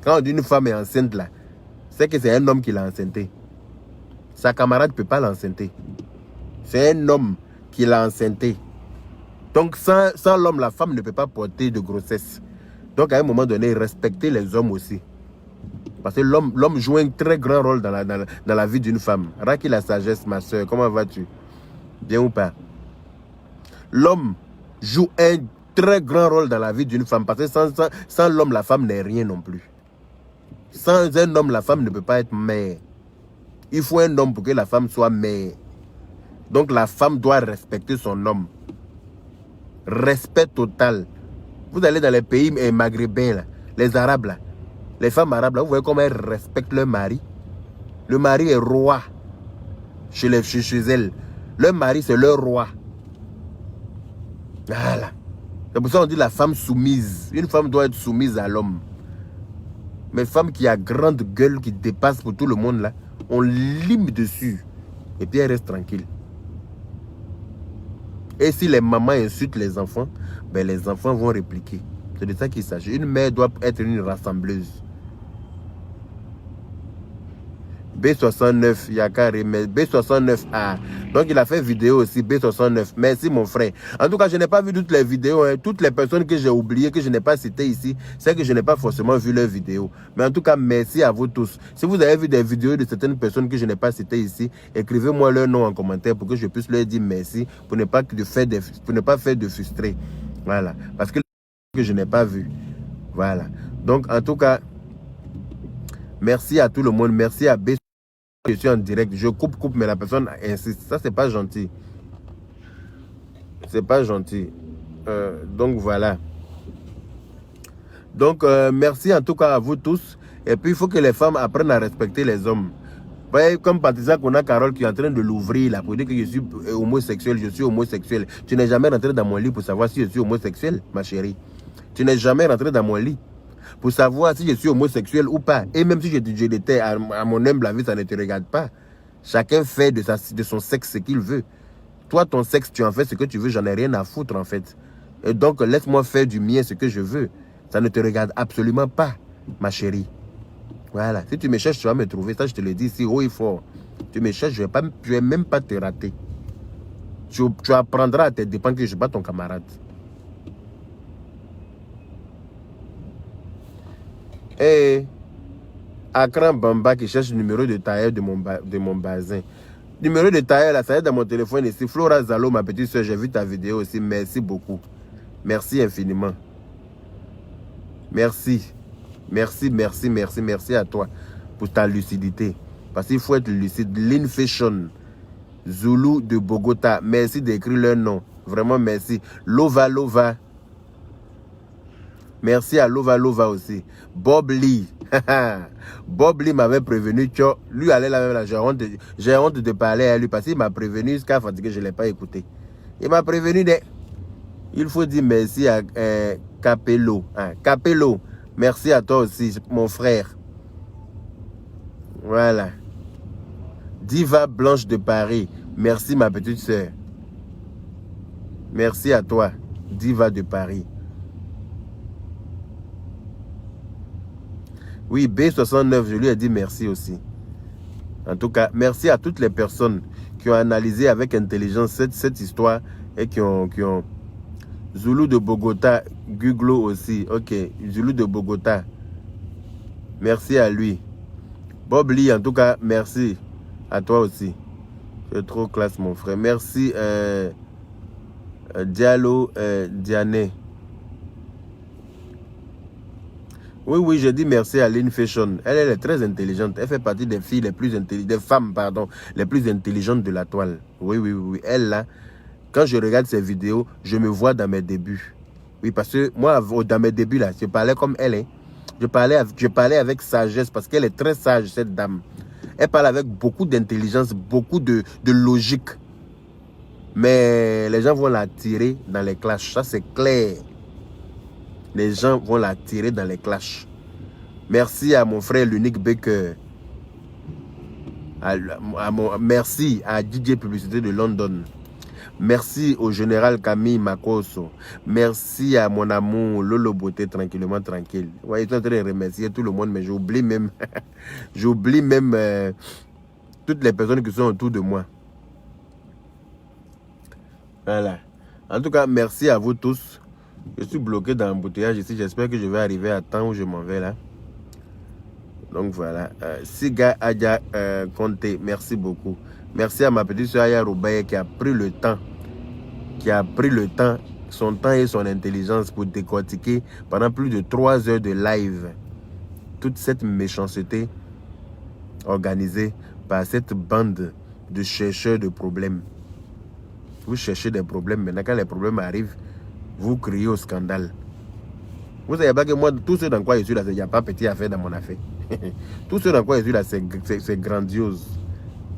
Quand on dit une femme est enceinte là, c'est que c'est un homme qui l'a enceinté. Sa camarade ne peut pas l'enceinter. C'est un homme qui l'a enceinté. Donc sans l'homme, la femme ne peut pas porter de grossesse. Donc à un moment donné, respecter les hommes aussi. Parce que l'homme joue un très grand rôle dans la vie d'une femme. Raki la sagesse, ma soeur, comment vas-tu? Bien ou pas? L'homme joue un très grand rôle dans la vie d'une femme. Parce que sans l'homme, la femme n'est rien non plus. Sans un homme, la femme ne peut pas être mère. Il faut un homme pour que la femme soit mère. Donc la femme doit respecter son homme. Respect total. Vous allez dans les pays maghrébins, là, les Arabes, là. Les femmes arabes, là, vous voyez comment elles respectent leur mari. Le mari est roi chez elles. Leur mari, c'est leur roi. Voilà. C'est pour ça qu'on dit la femme soumise. Une femme doit être soumise à l'homme. Mais femme qui a grande gueule, qui dépasse pour tout le monde, là, on lime dessus. Et puis elle reste tranquille. Et si les mamans insultent les enfants, ben les enfants vont répliquer. C'est de ça qu'il s'agit. Une mère doit être une rassembleuse. B69, Yakari, mais B69A. Donc il a fait vidéo aussi, B69. Merci mon frère. En tout cas, je n'ai pas vu toutes les vidéos. Hein. Toutes les personnes que j'ai oubliées, que je n'ai pas citées ici, c'est que je n'ai pas forcément vu leurs vidéos. Mais en tout cas, merci à vous tous. Si vous avez vu des vidéos de certaines personnes que je n'ai pas citées ici, écrivez-moi leur nom en commentaire pour que je puisse leur dire merci, pour ne pas faire de frustrés. Voilà. Parce que je n'ai pas vu. Voilà. Donc en tout cas, merci à tout le monde. Merci à B. Je suis en direct, je coupe, mais la personne insiste. Ça, c'est pas gentil. C'est pas gentil. Donc, voilà. Donc, merci en tout cas à vous tous. Et puis, il faut que les femmes apprennent à respecter les hommes. Vous voyez, comme Patricia Kona Carole qui est en train de l'ouvrir là, pour dire que je suis homosexuel, Tu n'es jamais rentré dans mon lit pour savoir si je suis homosexuel, ma chérie. Tu n'es jamais rentré dans mon lit pour savoir si je suis homosexuel ou pas. Et même si je l'étais, à mon humble avis, ça ne te regarde pas. Chacun fait de son sexe ce qu'il veut. Toi, ton sexe, tu en fais ce que tu veux, j'en ai rien à foutre en fait. Et donc, laisse-moi faire du mien ce que je veux. Ça ne te regarde absolument pas, ma chérie. Voilà. Si tu me cherches, tu vas me trouver. Ça, je te le dis ici haut et fort. Tu me cherches, je ne vais même pas te rater. Tu apprendras à te dépendre que je ne suis pas ton camarade. Et Akram Bamba qui cherche le numéro de tailleur de mon bazin. Numéro de tailleur, là, ça est dans mon téléphone ici. Flora Zalo, ma petite soeur, j'ai vu ta vidéo aussi. Merci beaucoup. Merci infiniment. Merci. Merci à toi pour ta lucidité. Parce qu'il faut être lucide. Lynn Fashion, Zulu de Bogota. Merci d'écrire leur nom. Vraiment merci. Lova. Merci à Lova aussi. Bob Lee. Bob Lee m'avait prévenu. Lui allait là même là. J'ai honte de parler à lui parce qu'il m'a prévenu jusqu'à fatiguer. Je ne l'ai pas écouté. Il m'a prévenu de... Il faut dire merci à Capello. Capello. Merci à toi aussi, mon frère. Voilà. Diva Blanche de Paris. Merci ma petite soeur. Merci à toi, Diva de Paris. Oui, B69, je lui ai dit merci aussi. En tout cas, merci à toutes les personnes qui ont analysé avec intelligence cette histoire et qui ont... Zulu de Bogota, Guglo aussi. Ok, Zulu de Bogota. Merci à lui. Bob Lee, en tout cas, merci à toi aussi. C'est trop classe, mon frère. Merci, Diallo, Diané. Oui, je dis merci à Lynn Fashion. Elle est très intelligente. Elle fait partie des filles les plus intelligentes, des femmes, pardon, les plus intelligentes de la toile. Oui. Elle, là, quand je regarde ses vidéos, je me vois dans mes débuts. Oui, parce que moi, dans mes débuts, là, je parlais comme elle. Hein. Je parlais avec sagesse, parce qu'elle est très sage, cette dame. Elle parle avec beaucoup d'intelligence, beaucoup de logique. Mais les gens vont la tirer dans les clashs. Ça, c'est clair. Les gens vont la tirer dans les clashs. Merci à mon frère l'unique Baker. Merci à DJ Publicité de London. Merci au général Camille Makoso. Merci à mon amour Lolo Beauté, tranquillement tranquille. Ouais, ils sont en train de remercier tout le monde, mais j'oublie même, toutes les personnes qui sont autour de moi. Voilà. En tout cas, merci à vous tous. Je suis bloqué dans l'embouteillage ici. J'espère que je vais arriver à temps où je m'en vais là. Donc voilà. Siga Adja Conté, merci beaucoup. Merci à ma petite soeur Aya Roubaye qui a pris le temps. Son temps et son intelligence pour décortiquer pendant plus de 3 heures de live toute cette méchanceté organisée par cette bande de chercheurs de problèmes. Vous cherchez des problèmes, maintenant quand les problèmes arrivent, vous criez au scandale. Vous savez pas que moi, tout ce dans quoi je suis là, il n'y a pas petit affaire dans mon affaire. Tout ce dans quoi je suis là, c'est grandiose.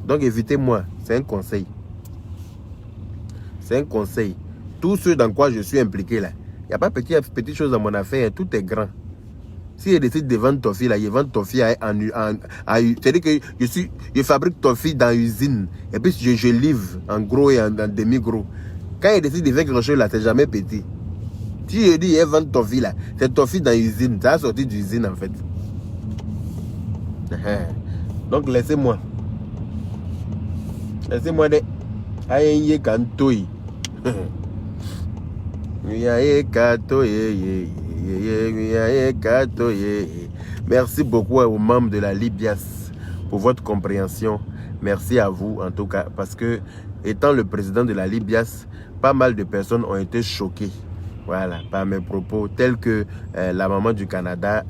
Donc évitez-moi, c'est un conseil. C'est un conseil. Tout ce dans quoi je suis impliqué là, il n'y a pas petite chose dans mon affaire, tout est grand. Si je décide de vendre Toffee là, je vends Toffee c'est-à-dire que je fabrique Toffee dans l'usine et puis je livre en gros et en demi-gros. Quand je décide de faire quelque chose là, c'est jamais petit. Si je dis je vends Toffee là, c'est Toffee dans l'usine, ça a sorti d'usine en fait. Donc laissez-moi. Laissez-moi de aïe kantoy. Merci beaucoup aux membres de la Libias pour votre compréhension. Merci à vous en tout cas parce que étant le président de la Libias, pas mal de personnes ont été choquées. Voilà, par mes propos tels que la maman du Canada,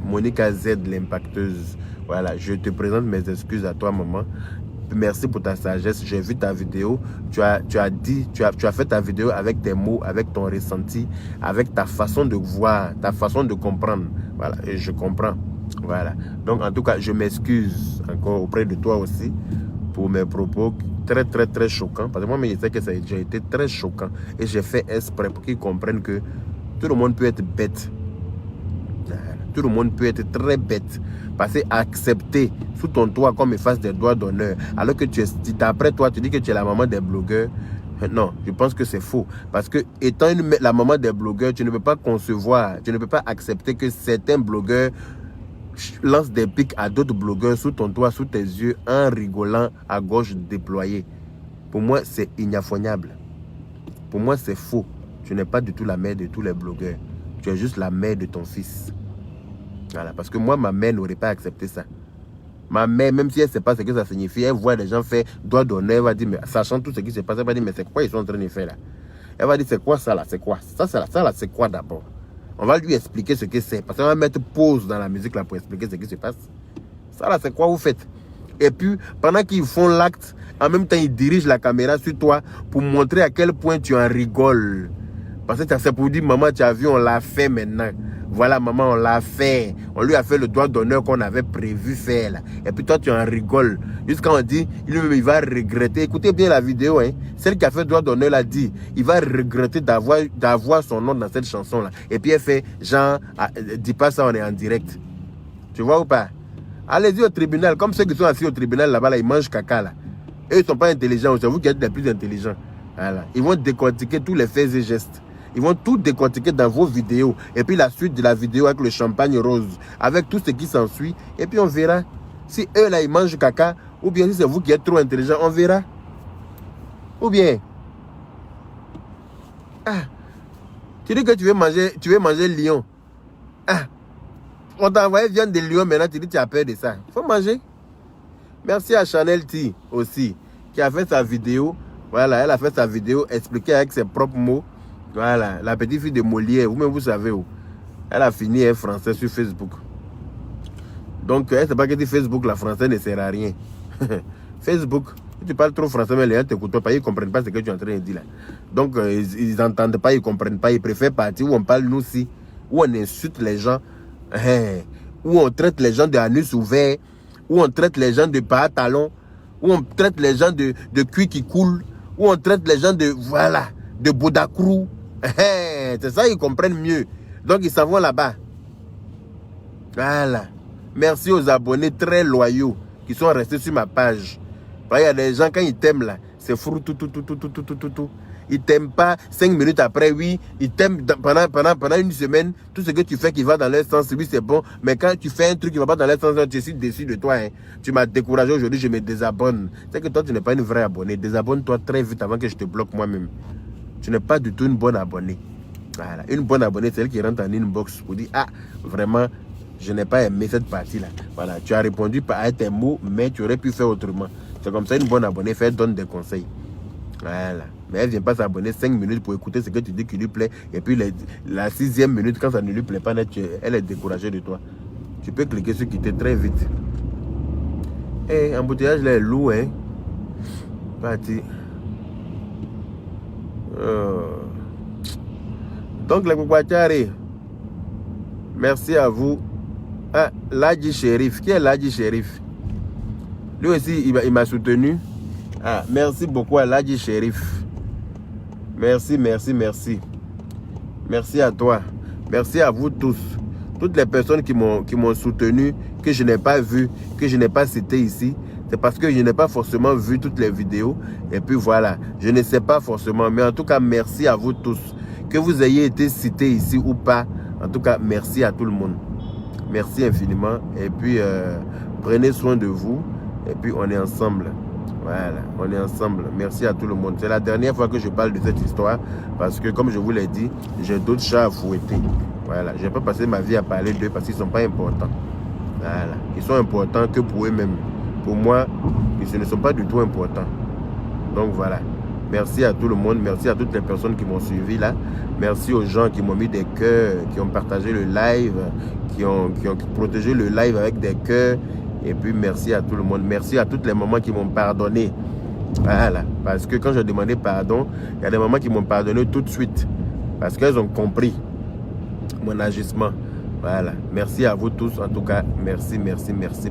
Monica Z, l'impacteuse. Voilà, je te présente mes excuses à toi maman. Merci pour ta sagesse, j'ai vu ta vidéo, tu as fait ta vidéo avec tes mots, avec ton ressenti, avec ta façon de voir, ta façon de comprendre. Voilà, et je comprends. Voilà, donc en tout cas, je m'excuse encore auprès de toi aussi pour mes propos très choquants. Parce que moi, je sais que ça a déjà été très choquant et j'ai fait exprès pour qu'ils comprennent que tout le monde peut être bête. Tout le monde peut être très bête. Parce que accepter sous ton toit comme il fasse des doigts d'honneur, alors que d'après toi, tu dis que tu es la maman des blogueurs. Non, je pense que c'est faux. Parce que étant la maman des blogueurs, tu ne peux pas concevoir, tu ne peux pas accepter que certains blogueurs lancent des pics à d'autres blogueurs sous ton toit, sous tes yeux, en rigolant à gauche déployée. Pour moi, c'est inaffroyable. Pour moi, c'est faux. Tu n'es pas du tout la mère de tous les blogueurs. Tu es juste la mère de ton fils. Voilà, parce que moi, ma mère n'aurait pas accepté ça. Ma mère, même si elle ne sait pas ce que ça signifie, elle voit des gens faire doigt d'honneur, elle va dire, mais sachant tout ce qui se passe, elle va dire, mais c'est quoi ils sont en train de faire là? Elle va dire, c'est quoi ça là? C'est quoi? Ça là, c'est quoi d'abord? On va lui expliquer ce que c'est. Parce qu'on va mettre pause dans la musique là pour expliquer ce qui se passe. Ça là, c'est quoi vous faites? Et puis, pendant qu'ils font l'acte, en même temps, ils dirigent la caméra sur toi pour montrer à quel point tu en rigoles. Parce que c'est pour dire, maman, tu as vu, on l'a fait maintenant. Voilà, maman, on l'a fait. On lui a fait le doigt d'honneur qu'on avait prévu faire là. Et puis toi, tu en rigoles. Jusqu'à on dit, il va regretter. Écoutez bien la vidéo, hein. Celle qui a fait le doigt d'honneur l'a dit. Il va regretter d'avoir son nom dans cette chanson là. Et puis elle fait, genre, dis pas ça, on est en direct. Tu vois ou pas? Allez-y au tribunal. Comme ceux qui sont assis au tribunal là-bas, là, ils mangent caca là. Eux, ils ne sont pas intelligents. C'est vous qui êtes les plus intelligents. Voilà. Ils vont décortiquer tous les faits et gestes. Ils vont tout décortiquer dans vos vidéos. Et puis la suite de la vidéo avec le champagne rose, avec tout ce qui s'ensuit. Et puis on verra si eux là ils mangent caca ou bien si c'est vous qui êtes trop intelligent. On verra. Ou bien, tu dis que tu veux manger lion. On t'a envoyé viande de lion, maintenant tu dis que tu as peur de ça. Il faut manger. Merci à Chanel T aussi, qui a fait sa vidéo. Voilà, elle a fait sa vidéo expliquée avec ses propres mots. Voilà, la petite fille de Molière, vous-même vous savez où. Elle a fini un français sur Facebook. Donc, elle ne sait pas que dit Facebook, la français ne sert à rien. Facebook, si tu parles trop français, mais les gens ne t'écoutent pas, ils ne comprennent pas ce que tu es en train de dire là. Donc, ils n'entendent pas, ils ne comprennent pas, ils préfèrent partir où on parle nous aussi, où on insulte les gens, où on traite les gens d'anus ouverts, où on traite les gens de pas à talons, où on traite les gens de cuir qui coule, où on traite les gens de, voilà, de Bodacrou. C'est ça, ils comprennent mieux. Donc, ils s'en vont là-bas. Voilà. Merci aux abonnés très loyaux qui sont restés sur ma page. Il y a des gens, quand ils t'aiment là, c'est fou, tout. Ils t'aiment pas 5 minutes après, oui. Ils t'aiment pendant une semaine. Tout ce que tu fais qui va dans leur sens, oui, c'est bon. Mais quand tu fais un truc qui va pas dans leur sens, tu suis déçu de toi. Hein. Tu m'as découragé aujourd'hui, je me désabonne. C'est que toi, tu n'es pas une vraie abonnée. Désabonne-toi très vite avant que je te bloque moi-même. Tu n'es pas du tout une bonne abonnée. Voilà. Une bonne abonnée, c'est elle qui rentre en inbox pour dire, ah, vraiment, je n'ai pas aimé cette partie-là. Voilà, tu as répondu par tes mots, mais tu aurais pu faire autrement. C'est comme ça, une bonne abonnée, elle donne des conseils. Voilà. Mais elle ne vient pas s'abonner 5 minutes pour écouter ce que tu dis qui lui plaît. Et puis la 6e minute, quand ça ne lui plaît pas, elle est découragée de toi. Tu peux cliquer sur quitter très vite. Et embouteillage là est lourd, hein. Parti. Donc les Koukwachari, merci à vous. Ah, Ladji Shérif. Qui est Ladji Shérif? Lui aussi, il m'a soutenu. Ah, merci beaucoup à Ladji Shérif. Merci. Merci à toi. Merci à vous tous. Toutes les personnes qui m'ont soutenu, que je n'ai pas vu, que je n'ai pas cité ici. C'est parce que je n'ai pas forcément vu toutes les vidéos. Et puis voilà, je ne sais pas forcément. Mais en tout cas, merci à vous tous. Que vous ayez été cités ici ou pas. En tout cas, merci à tout le monde. Merci infiniment. Et puis, prenez soin de vous. Et puis, on est ensemble. Voilà, on est ensemble. Merci à tout le monde. C'est la dernière fois que je parle de cette histoire. Parce que, comme je vous l'ai dit, j'ai d'autres chats à fouetter. Voilà, je ne vais pas passer ma vie à parler d'eux parce qu'ils ne sont pas importants. Voilà, ils sont importants que pour eux-mêmes. Pour moi, ils ne sont pas du tout importants. Donc voilà. Merci à tout le monde. Merci à toutes les personnes qui m'ont suivi là. Merci aux gens qui m'ont mis des cœurs, qui ont partagé le live, qui ont protégé le live avec des cœurs. Et puis merci à tout le monde. Merci à toutes les mamans qui m'ont pardonné. Voilà. Parce que quand j'ai demandé pardon, il y a des mamans qui m'ont pardonné tout de suite. Parce qu'elles ont compris mon agissement. Voilà. Merci à vous tous. En tout cas, merci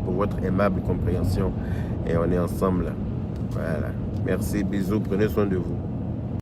pour votre aimable compréhension. Et on est ensemble. Voilà. Merci. Bisous. Prenez soin de vous.